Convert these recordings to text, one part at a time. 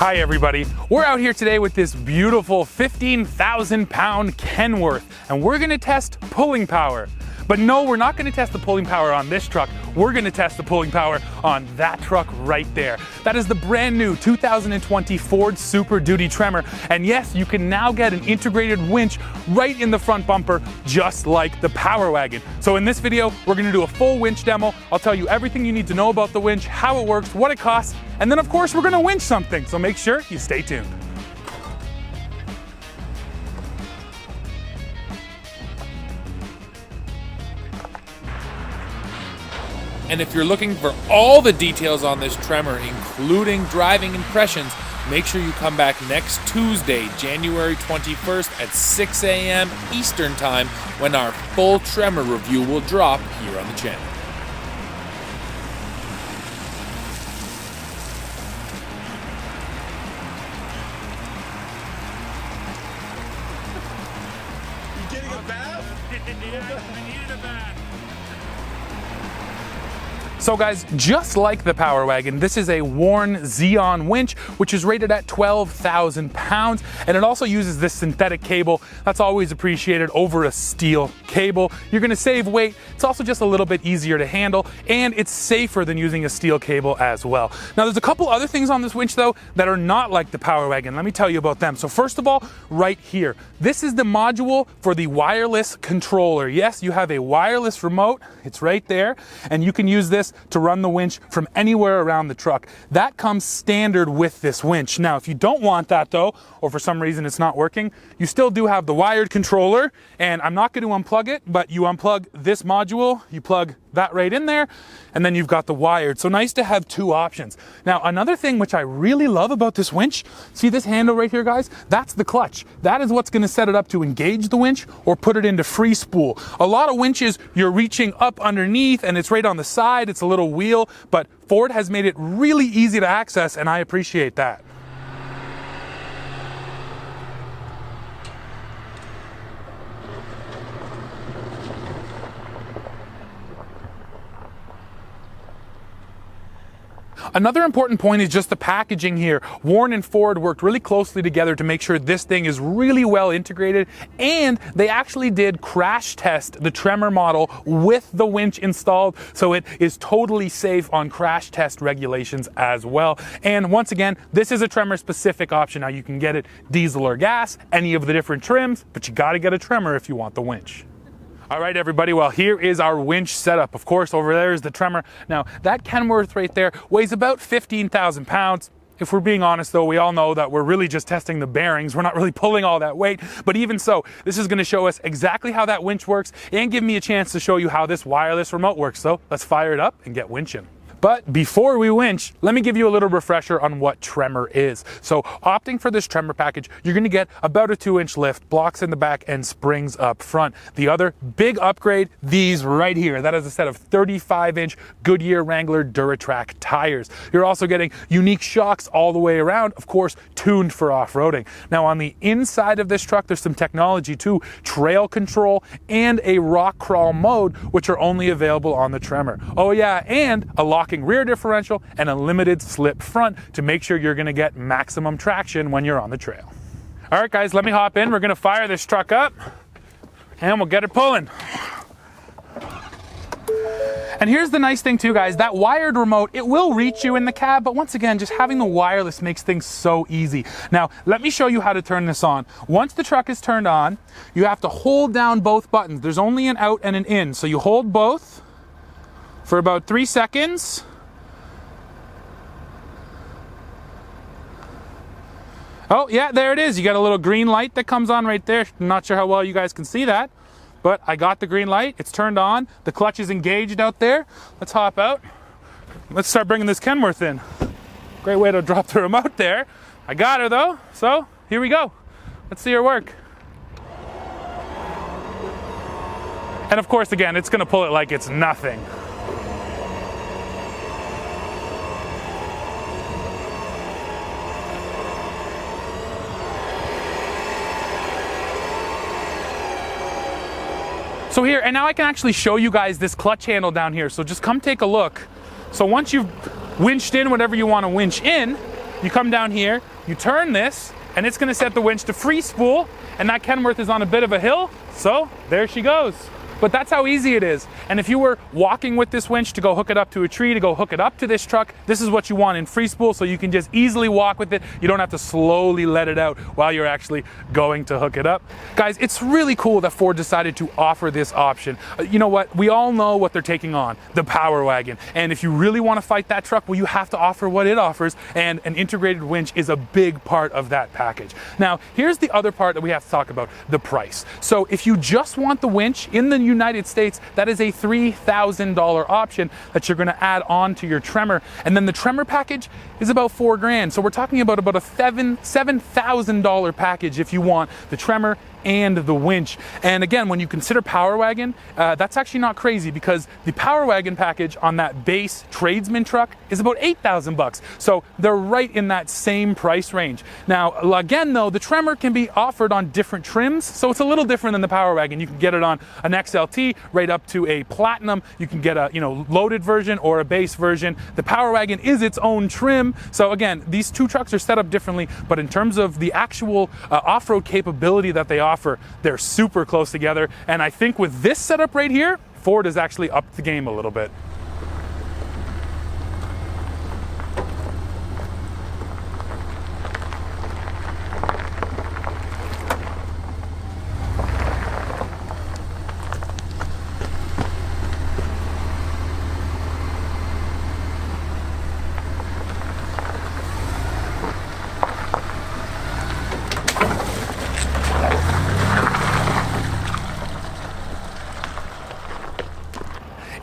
Hi everybody, we're out here today with this beautiful 15,000 pound Kenworth, and we're gonna test pulling power. But no, we're not gonna test the pulling power on this truck. We're gonna test the pulling power on that truck right there. That is the brand new 2020 Ford Super Duty Tremor. And yes, you can now get an integrated winch right in the front bumper, just like the Power Wagon. So in this video, we're gonna do a full winch demo. I'll tell you everything you need to know about the winch, how it works, what it costs, and then of course we're gonna winch something. So make sure you stay tuned. And if you're looking for all the details on this Tremor, including driving impressions, make sure you come back next Tuesday, January 21st at 6 a.m. Eastern Time, when our full Tremor review will drop here on the channel. You getting a bath? Yeah, I needed a bath. So guys, just like the Power Wagon, this is a Warn Xeon winch, which is rated at 12,000 pounds, and it also uses this synthetic cable. That's always appreciated over a steel cable. You're gonna save weight. It's also just a little bit easier to handle, and it's safer than using a steel cable as well. Now, there's a couple other things on this winch though that are not like the Power Wagon. Let me tell you about them. So first of all, right here, this is the module for the wireless controller. Yes, you have a wireless remote. It's right there, and you can use this to run the winch from anywhere around the truck. That comes standard with this winch. Now, if you don't want that though, or for some reason it's not working, you still do have the wired controller, and I'm not going to unplug it, but you unplug this module, you plug that right in there, and then you've got the wired. So nice to have two options. Now, another thing which I really love about this winch, see this handle right here, guys? That's the clutch. That is what's going to set it up to engage the winch or put it into free spool. A lot of winches, you're reaching up underneath and it's right on the side, it's a little wheel, but Ford has made it really easy to access, and I appreciate that. Another important point is just the packaging here. Warn and Ford worked really closely together to make sure this thing is really well integrated, and they actually did crash test the Tremor model with the winch installed, so it is totally safe on crash test regulations as well. And once again, this is a Tremor specific option. Now you can get it diesel or gas, any of the different trims, but you gotta get a Tremor if you want the winch. All right, everybody, well, here is our winch setup. Of course, over there is the Tremor. Now, that Kenworth right there weighs about 15,000 pounds. If we're being honest, though, we all know that we're really just testing the bearings. We're not really pulling all that weight. But even so, this is going to show us exactly how that winch works and give me a chance to show you how this wireless remote works. So let's fire it up and get winching. But before we winch, let me give you a little refresher on what Tremor is. So opting for this Tremor package, you're gonna get about a 2-inch lift, blocks in the back and springs up front. The other big upgrade, these right here. That is a set of 35-inch Goodyear Wrangler Duratrack tires. You're also getting unique shocks all the way around, of course, tuned for off-roading. Now on the inside of this truck, there's some technology too, trail control and a rock crawl mode, which are only available on the Tremor. Oh yeah, and a locking rear differential and a limited slip front to make sure you're gonna get maximum traction when you're on the trail. All right, guys, let me hop in. We're gonna fire this truck up and we'll get it pulling. And here's the nice thing too, guys, that wired remote, it will reach you in the cab, but once again, just having the wireless makes things so easy. Now, let me show you how to turn this on. Once the truck is turned on, you have to hold down both buttons. There's only an out and an in, so you hold both for about 3 seconds. Oh yeah, there it is. You got a little green light that comes on right there. I'm not sure how well you guys can see that, but I got the green light. It's turned on. The clutch is engaged out there. Let's hop out. Let's start bringing this Kenworth in. Great way to drop the remote there. I got her though, so here we go. Let's see her work. And of course, again, it's gonna pull it like it's nothing. So here, and now I can actually show you guys this clutch handle down here. So just come take a look. So once you've winched in whatever you want to winch in, you come down here, you turn this, and it's gonna set the winch to free spool, and that Kenworth is on a bit of a hill, so there she goes. But that's how easy it is. And if you were walking with this winch to go hook it up to a tree, to go hook it up to this truck, this is what you want in free spool, so you can just easily walk with it. You don't have to slowly let it out while you're actually going to hook it up. Guys, it's really cool that Ford decided to offer this option. You know what? We all know what they're taking on, the Power Wagon. And if you really want to fight that truck, well, you have to offer what it offers, and an integrated winch is a big part of that package. Now, here's the other part that we have to talk about, the price. So if you just want the winch in the United States, that is a $3,000 option that you're going to add on to your Tremor, and then the Tremor package is about $4,000. So we're talking about a $7,000 package if you want the Tremor and the winch. And again, when you consider Power Wagon, that's actually not crazy, because the Power Wagon package on that base tradesman truck is about $8,000. So they're right in that same price range. Now, again though, the Tremor can be offered on different trims, so it's a little different than the Power Wagon. You can get it on an XLT right up to a Platinum. You can get a loaded version or a base version. The Power Wagon is its own trim. So again, these two trucks are set up differently, but in terms of the actual off-road capability that they offer, they're super close together. And I think with this setup right here, Ford has actually upped the game a little bit.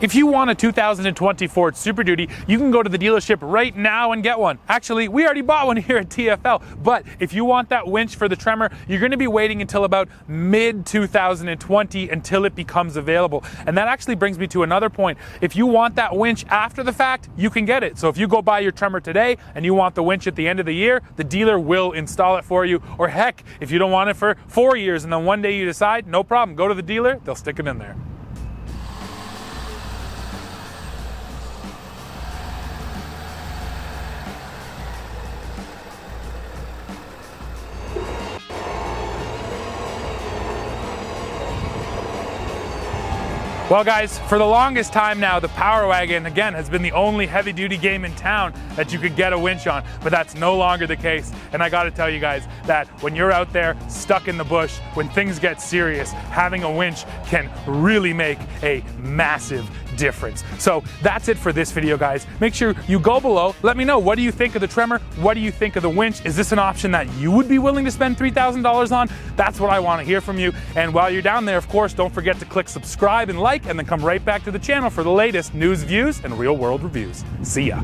If you want a 2020 Ford Super Duty, you can go to the dealership right now and get one. Actually, we already bought one here at TFL, but if you want that winch for the Tremor, you're gonna be waiting until about mid-2020 until it becomes available. And that actually brings me to another point. If you want that winch after the fact, you can get it. So if you go buy your Tremor today and you want the winch at the end of the year, the dealer will install it for you. Or heck, if you don't want it for 4 years and then one day you decide, no problem, go to the dealer, they'll stick it in there. Well guys, for the longest time now, the Power Wagon, again, has been the only heavy duty game in town that you could get a winch on, but that's no longer the case. And I gotta tell you guys that when you're out there stuck in the bush, when things get serious, having a winch can really make a massive difference. So that's it for this video, guys. Make sure you go below, let me know, what do you think of the Tremor? What do you think of the winch? Is this an option that you would be willing to spend $3,000 on? That's what I want to hear from you. And while you're down there, of course, don't forget to click subscribe and like, and then come right back to the channel for the latest news, views, and real world reviews. See ya.